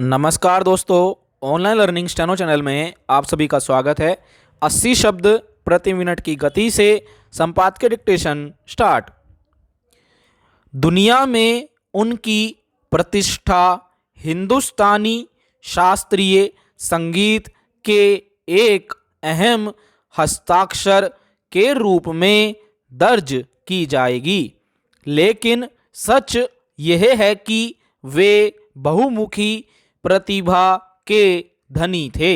नमस्कार दोस्तों, online learning steno channel में आप सभी का स्वागत है। 80 शब्द प्रति मिनट की गति से संपादकीय डिक्टेशन स्टार्ट। दुनिया में उनकी प्रतिष्ठा हिंदुस्तानी शास्त्रीय संगीत के एक अहम हस्ताक्षर के रूप में दर्ज की जाएगी, लेकिन सच यह है कि वे बहुमुखी प्रतिभा के धनी थे।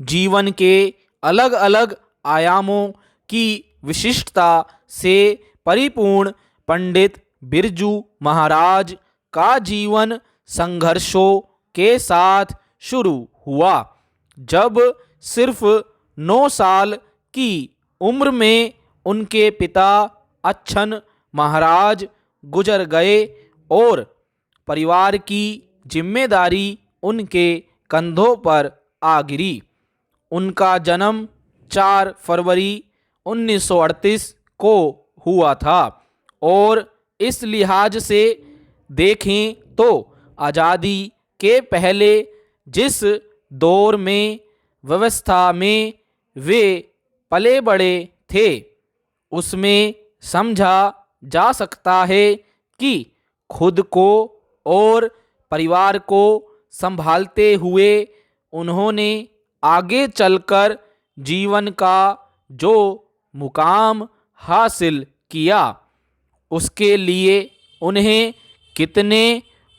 जीवन के अलग अलग आयामों की विशिष्टता से परिपूर्ण पंडित बिरजू महाराज का जीवन संघर्षों के साथ शुरू हुआ। जब सिर्फ 9 साल की उम्र में उनके पिता अच्छन महाराज गुजर गए और परिवार की जिम्मेदारी उनके कंधों पर आ गिरी। उनका जन्म 4 फरवरी 1938 को हुआ था और इस लिहाज से देखें तो आज़ादी के पहले जिस दौर में व्यवस्था में वे पले बड़े थे, उसमें समझा जा सकता है कि खुद को और परिवार को संभालते हुए उन्होंने आगे चलकर जीवन का जो मुकाम हासिल किया, उसके लिए उन्हें कितने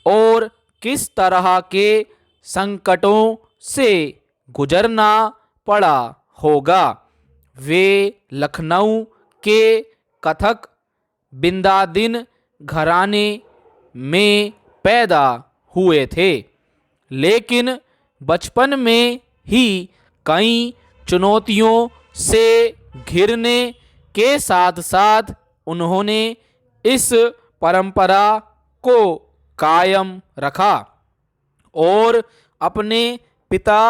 और किस तरह के संकटों से गुजरना पड़ा होगा। वे लखनऊ के कथक बिंदादिन घराने में पैदा हुए थे, लेकिन बचपन में ही कई चुनौतियों से घिरने के साथ साथ उन्होंने इस परंपरा को कायम रखा और अपने पिता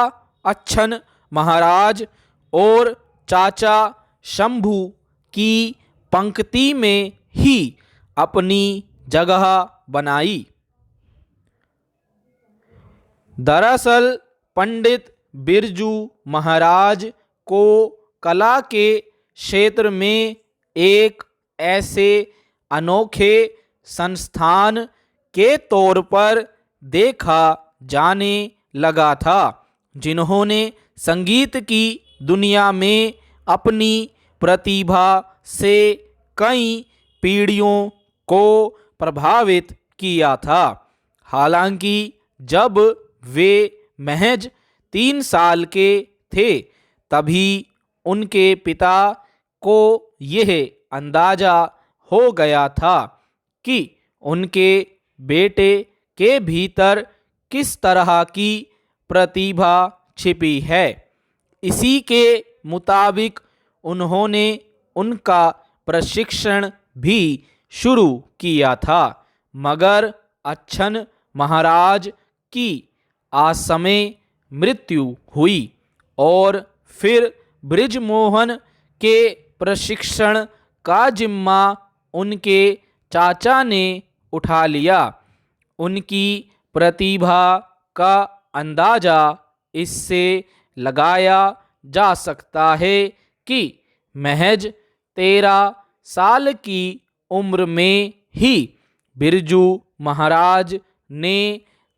अच्छन महाराज और चाचा शंभू की पंक्ति में ही अपनी जगह बनाई। दरअसल पंडित बिरजू महाराज को कला के क्षेत्र में एक ऐसे अनोखे संस्थान के तौर पर देखा जाने लगा था, जिन्होंने संगीत की दुनिया में अपनी प्रतिभा से कई पीढ़ियों को प्रभावित किया था। हालांकि जब वे महज 3 साल के थे, तभी उनके पिता को यह अंदाजा हो गया था कि उनके बेटे के भीतर किस तरह की प्रतिभा छिपी है। इसी के मुताबिक उन्होंने उनका प्रशिक्षण भी शुरू किया था, मगर अच्छन महाराज की असमय मृत्यु हुई और फिर बृजमोहन के प्रशिक्षण का जिम्मा उनके चाचा ने उठा लिया। उनकी प्रतिभा का अंदाजा इससे लगाया जा सकता है कि महज 13 साल की उम्र में ही बिरजू महाराज ने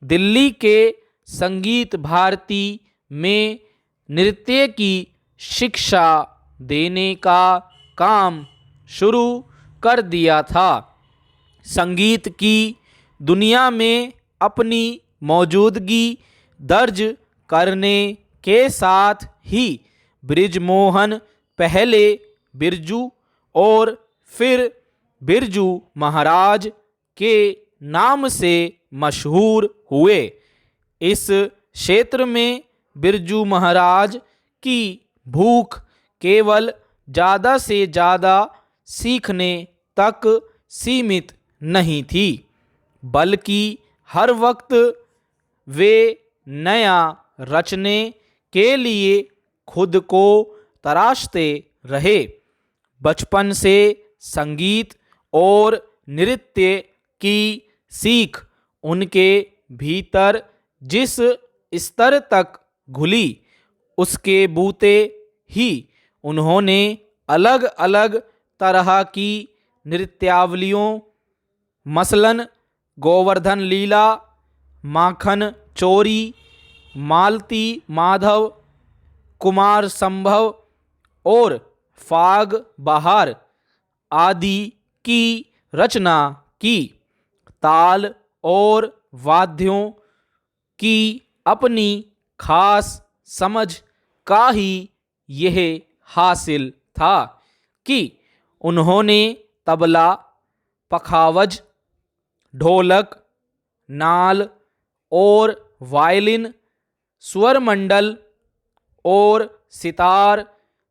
दिल्ली के संगीत भारती में नृत्य की शिक्षा देने का काम शुरू कर दिया था। संगीत की दुनिया में अपनी मौजूदगी दर्ज करने के साथ ही बृजमोहन पहले बिरजू और फिर बिरजू महाराज के नाम से मशहूर हुए। इस क्षेत्र में बिरजू महाराज की भूख केवल ज़्यादा से ज़्यादा सीखने तक सीमित नहीं थी, बल्कि हर वक्त वे नया रचने के लिए खुद को तराशते रहे। बचपन से संगीत और नृत्य की सीख उनके भीतर जिस स्तर तक घुली उसके बूते ही उन्होंने अलग अलग तरह की नृत्यावलियों मसलन गोवर्धन लीला, माखन चोरी, मालती माधव, कुमार संभव और फाग बहार आदि की रचना की। ताल और वाद्यों की अपनी खास समझ का ही यह हासिल था कि उन्होंने तबला, पखावज, ढोलक, नाल और वायलिन, स्वरमंडल और सितार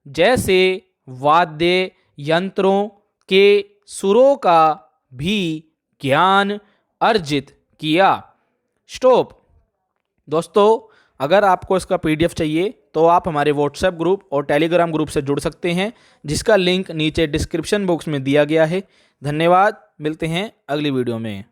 जैसे वाद्य यंत्रों के सुरों का भी ज्ञान अर्जित किया। स्टॉप। दोस्तों, अगर आपको इसका पीडीएफ चाहिए तो आप हमारे व्हाट्सएप ग्रुप और टेलीग्राम ग्रुप से जुड़ सकते हैं, जिसका लिंक नीचे डिस्क्रिप्शन बॉक्स में दिया गया है। धन्यवाद, मिलते हैं अगली वीडियो में।